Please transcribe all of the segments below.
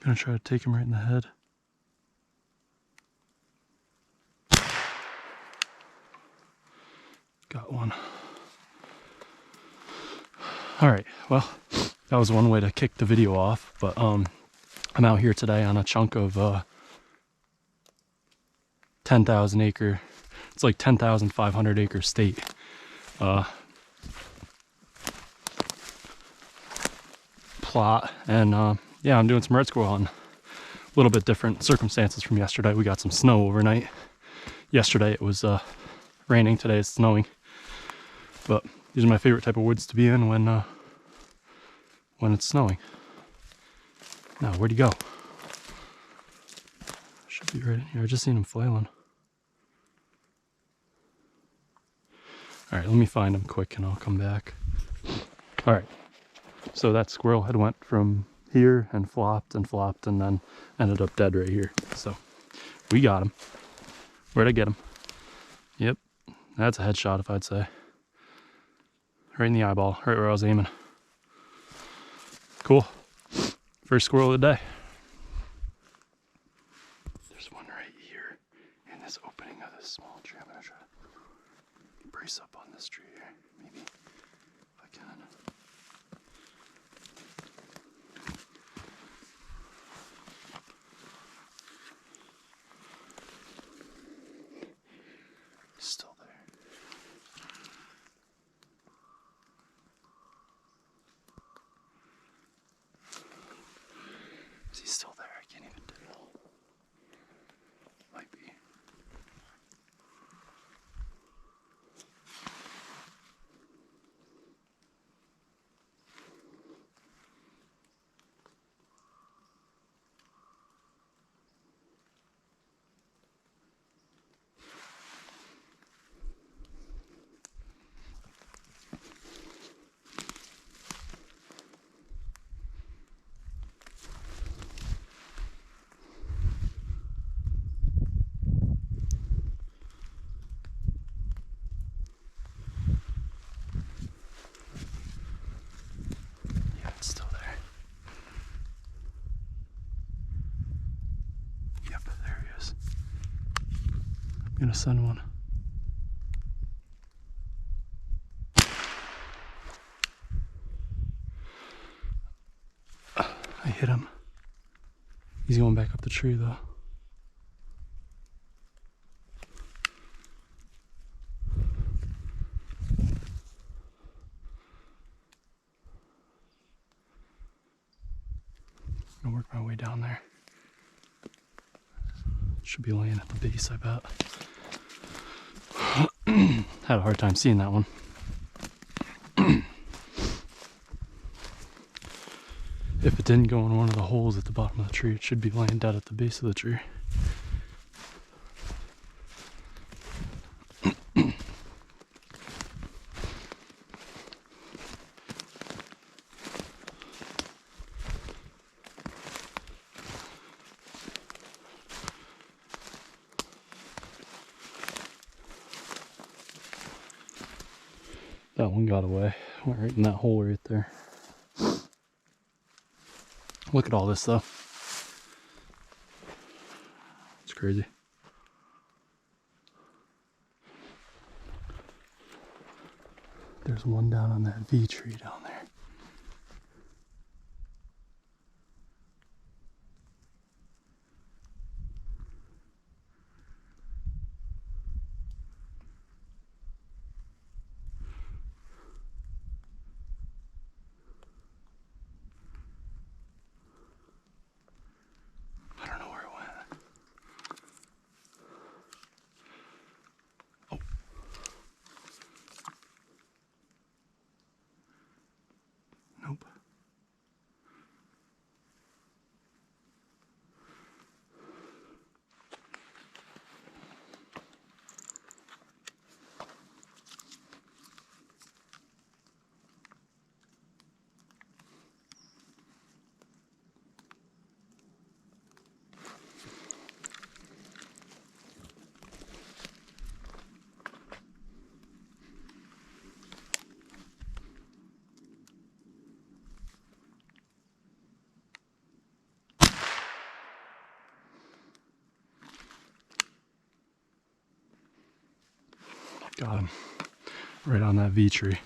Gonna try to take him right in the head. Got one. Alright, well, that was one way to kick the video off, but I'm out here today on a chunk of 10,000 acre, it's like 10,500 acre state. Plot, and yeah, I'm doing some red squirrel hunting. A little bit different circumstances from yesterday. We got some snow overnight. Yesterday it was raining, today it's snowing. But these are my favorite type of woods to be in when it's snowing. Now, where'd he go? Should be right in here. I just seen him flailing. Alright, let me find him quick and I'll come back. Alright, so that squirrel head went from here and flopped and then ended up dead right here. So, we got him. Where'd I get him? Yep, that's a headshot if I'd say. Right in the eyeball, right where I was aiming. Cool. First squirrel of the day. There's one right here in this opening of this small tree. I'm gonna try to brace up on this tree here. Maybe if I can. Still there. Is he still there? I can't even tell. Might be. I'm gonna send one. I hit him. He's going back up the tree though. I'm gonna work my way down there. Should be laying at the base, I bet. Had a hard time seeing that one. If it didn't go in one of the holes at the bottom of the tree, it should be laying dead at the base of the tree. That one got away. Went right in that hole right there. Look at all this though. It's crazy. There's one down on that V tree down there. Got him. Right on that V tree.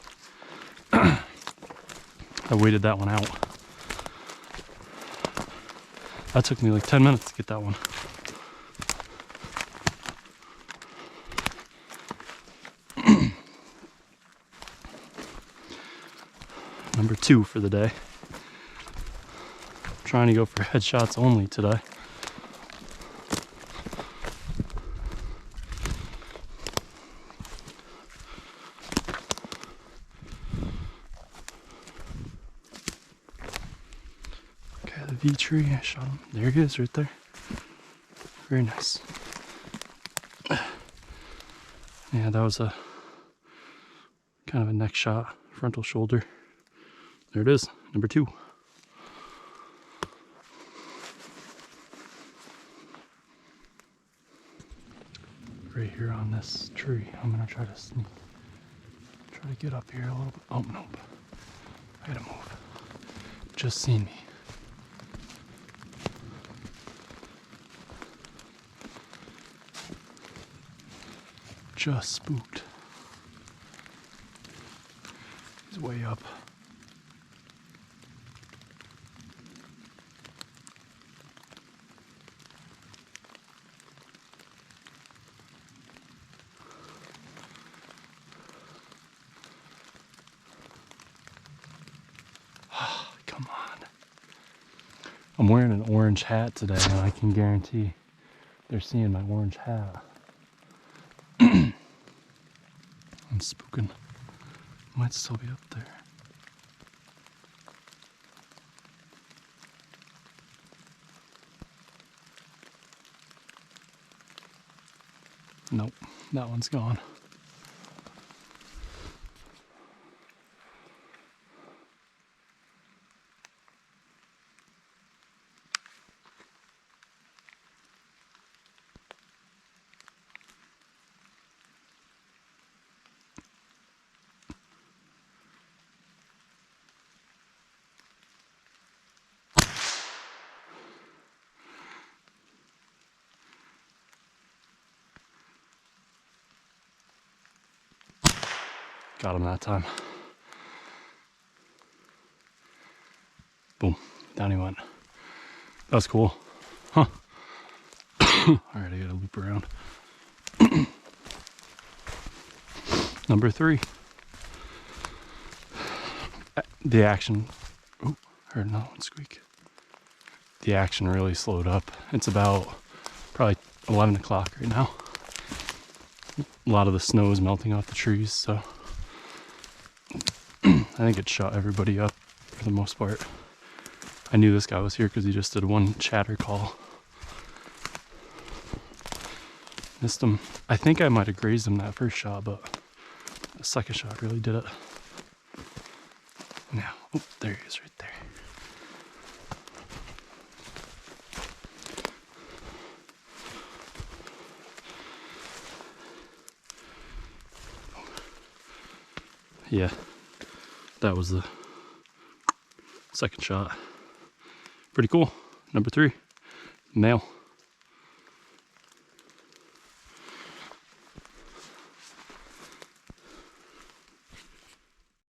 I waited that one out. That took me like 10 minutes to get that one. Number 2 for the day. I'm trying to go for headshots only today. Okay, the V tree, I shot him. There he is right there. Very nice. Yeah, that was a kind of a neck shot, frontal shoulder. There it is, number 2. Right here on this tree. I'm gonna try to sneak. Try to get up here a little bit. Oh, nope. I gotta move. Just seen me. Just spooked. He's way up. Come on. I'm wearing an orange hat today, and I can guarantee they're seeing my orange hat. I'm spooking. Might still be up there. Nope, that one's gone. Got him that time. Boom, down he went. That was cool. Huh. Alright, I gotta loop around. Number 3. The action. Oh, heard another one squeak. The action really slowed up. It's about probably 11 o'clock right now. A lot of the snow is melting off the trees, so I think it shut everybody up for the most part. I knew this guy was here because he just did one chatter call. Missed him. I think I might have grazed him that first shot, but the second shot really did it. Now, oh, there he is right there. Yeah, that was the second shot. Pretty cool. Number 3, male.